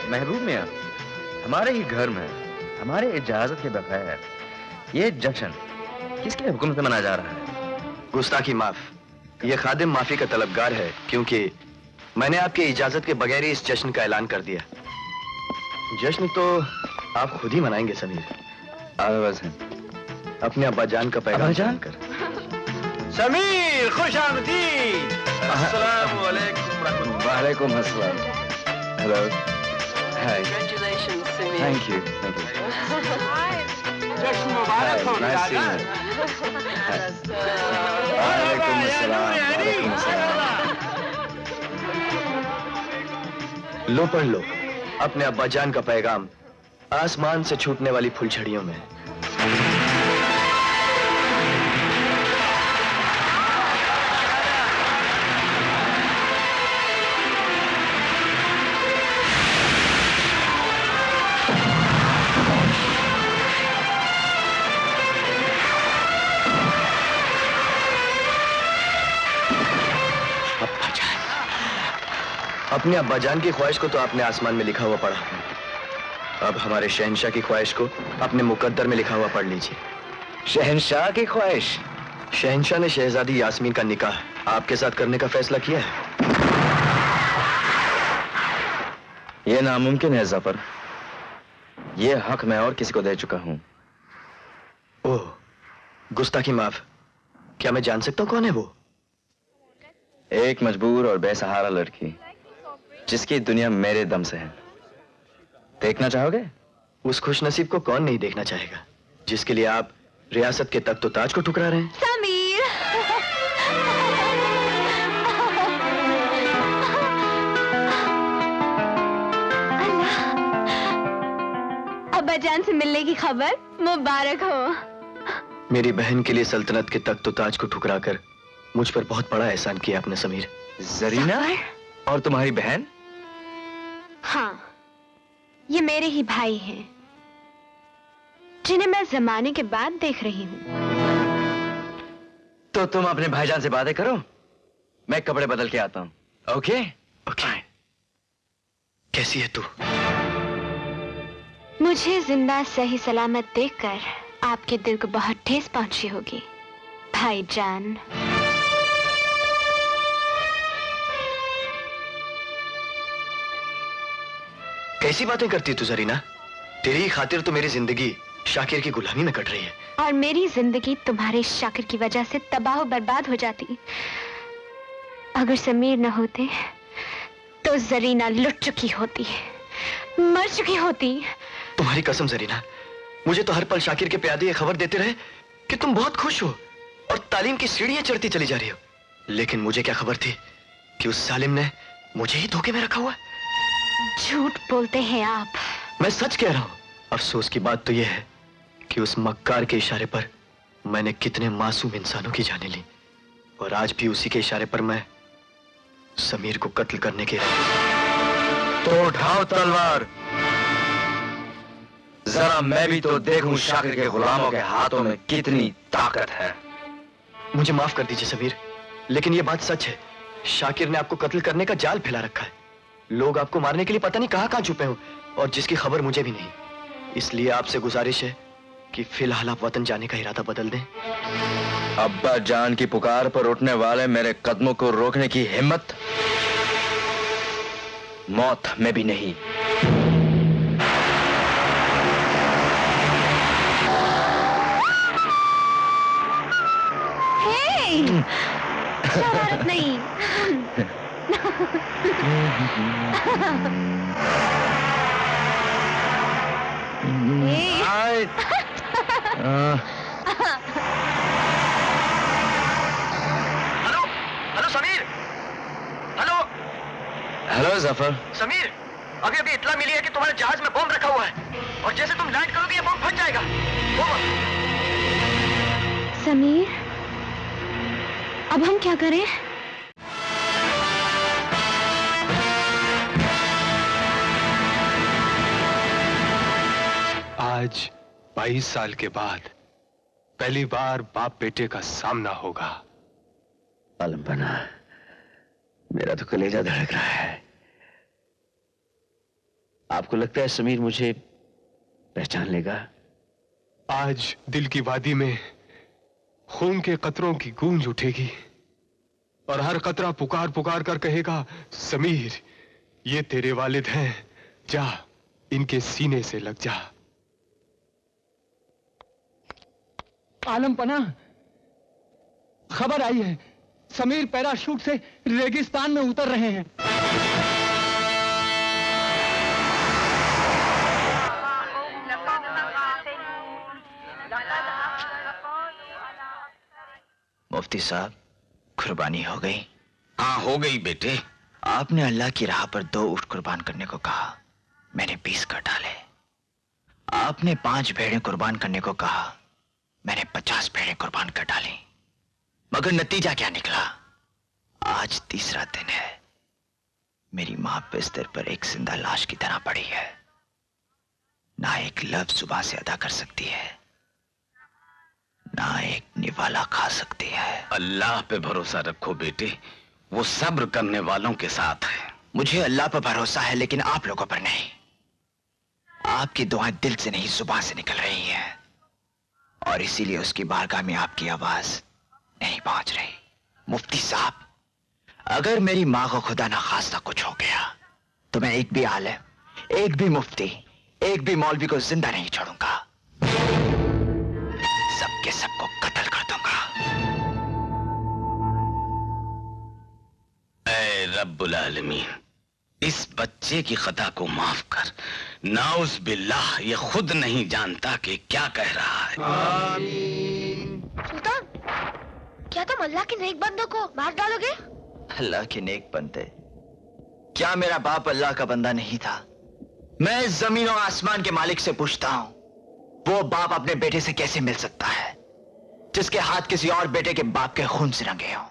महबूब मियां, हमारे ही घर में हमारे इजाजत के बगैर ये जश्न किसके हुक्म से मनाया जा रहा है? गुस्ताखी माफ। ये खादिम माफी का तलबगार है क्योंकि मैंने आपकी इजाजत के बगैर ही इस जश्न का ऐलान कर दिया। जश्न तो आप खुद ही मनाएंगे समीर। अपने अब्बा जान का पैगाम जानकर। समीर खुश आमदीद। अस्सलाम वालेकुम। वालेकुम अस्सलाम। Hello. Hi. Congratulations, Samir. Thank you, thank you. जश्न मुबारक हो दादा। वालेकुम अस्सलाम, वालेकुम अस्सलाम। लो पढ़ लो अपने अब्बा जान का पैगाम आसमान से छूटने वाली फुलझड़ियों में। अपने अब्बाजान की ख्वाहिश को तो आपने आसमान में लिखा हुआ पढ़ा, अब हमारे शहंशाह की ख्वाहिश को अपने मुकद्दर में लिखा हुआ पढ़ लीजिए। शहंशाह की ख्वाहिश? शहंशाह ने शहजादी यास्मीन का निकाह आपके साथ करने का फैसला किया है। यह नामुमकिन है ज़फर। यह हक मैं और किसी को दे चुका हूं। ओह, गुस्ताखी माफ। क्या मैं जान सकता हूं कौन है वो? एक मजबूर और बेसहारा लड़की जिसकी दुनिया मेरे दम से है। देखना चाहोगे? उस खुशनसीब को कौन नहीं देखना चाहेगा जिसके लिए आप रियासत के तख्त ताज को ठुकरा रहे हैं। समीर। अल्लाह, अब्बाजान से मिलने की खबर मुबारक हो। मेरी बहन के लिए सल्तनत के तख्त ताज को ठुकराकर मुझ पर बहुत बड़ा एहसान किया आपने समीर। जरीना और तुम्हारी बहन? हाँ, ये मेरे ही भाई हैं, जिन्हें मैं जमाने के बाद देख रही हूँ। तो तुम अपने भाईजान से बातें करो, मैं कपड़े बदल के आता हूँ। ओके? ओके। कैसी है तू? मुझे जिंदा सही सलामत देखकर आपके दिल को बहुत ठेस पहुंची होगी भाईजान। कैसी बातें करती तू जरीना? तेरी ही खातिर तो मेरी जिंदगी शाकिर की गुलामी में कट रही है। और मेरी जिंदगी तुम्हारे शाकिर की वजह से तबाह बर्बाद हो जाती। अगर समीर न होते तो जरीना लुट चुकी होती, मर चुकी होती। तुम्हारी कसम जरीना, मुझे तो हर पल शाकिर के प्यादे ये खबर देते रहे कि तुम बहुत खुश हो और तालीम की सीढ़ियां चढ़ती चली जा रही हो। लेकिन मुझे क्या खबर थी कि उस सालिम ने मुझे ही धोखे में रखा हुआ है। झूठ बोलते हैं आप। मैं सच कह रहा हूं। अफसोस की बात तो यह है कि उस मक्कार के इशारे पर मैंने कितने मासूम इंसानों की जानें ली, और आज भी उसी के इशारे पर मैं समीर को कत्ल करने के लिए। तो उठाओ तलवार, जरा मैं भी तो देखूं शाकिर के गुलामों के हाथों में कितनी ताकत है। मुझे माफ कर दीजिए समीर, लेकिन यह बात सच है। शाकिर ने आपको कत्ल करने का जाल फैला रखा है। लोग आपको मारने के लिए पता नहीं कहां छुपे हो, और जिसकी खबर मुझे भी नहीं। इसलिए आपसे गुजारिश है कि फिलहाल आप वतन जाने का इरादा बदल दें। अब्बा जान की पुकार पर उठने वाले मेरे कदमों को रोकने की हिम्मत मौत में भी नहीं। हे! शरारत नहीं। Hello, hello Sameer. Hello hello Zafar. Sameer, अभी अभी इत्तला मिली है कि तुम्हारे जहाज में बम रखा हुआ है, और जैसे तुम लैंड करोगे ये बम फट जाएगा। समीर, अब हम क्या करें? आज 22 साल के बाद पहली बार बाप बेटे का सामना होगा। आलम बना, मेरा तो कलेजा धड़क रहा है। आपको लगता है समीर मुझे पहचान लेगा? आज दिल की वादी में खून के कतरों की गूंज उठेगी और हर कतरा पुकार पुकार कर कहेगा, समीर ये तेरे वालिद हैं, जा इनके सीने से लग जा। आलम पना, खबर आई है, समीर पैराशूट से रेगिस्तान में उतर रहे हैं। मुफ्ती साहब, कुर्बानी हो गई? हाँ हो गई बेटे। आपने अल्लाह की राह पर 2 ऊंट कुर्बान करने को कहा, मैंने 20 कर डाले। आपने 5 भेड़ें कुर्बान करने को कहा, मैंने 50 भेड़ें कुर्बान कर डाली। मगर नतीजा क्या निकला? आज तीसरा दिन है, मेरी मां बिस्तर पर एक जिंदा लाश की तरह पड़ी है, ना एक लफ्ज जुबान से अदा कर सकती है, ना एक निवाला खा सकती है। अल्लाह पे भरोसा रखो बेटे, वो सब्र करने वालों के साथ है। मुझे अल्लाह पर भरोसा है, लेकिन आप लोगों पर नहीं। आपकी दुआएं दिल से नहीं, जुबान से निकल रही हैं, और इसीलिए उसकी बारगाह में आपकी आवाज नहीं पहुंच रही। मुफ्ती साहब, अगर मेरी मां को खुदा ना खास्ता कुछ हो गया तो मैं एक भी आलिम, एक भी मुफ्ती, एक भी मौलवी को जिंदा नहीं छोड़ूंगा, सबके सबको कत्ल कर दूंगा। ऐ रब्बुल आलमीन, इस बच्चे की खता को माफ कर। नाउज़ बिल्लाह, ये खुद नहीं जानता कि क्या कह रहा है। सुल्तान, क्या तुम अल्लाह के नेक बंदों को मार डालोगे? अल्लाह के नेक बंदे? क्या मेरा बाप अल्लाह का बंदा नहीं था? मैं इस जमीन और आसमान के मालिक से पूछता हूं, वो बाप अपने बेटे से कैसे मिल सकता है जिसके हाथ किसी और बेटे के बाप के खून से रंगे हों?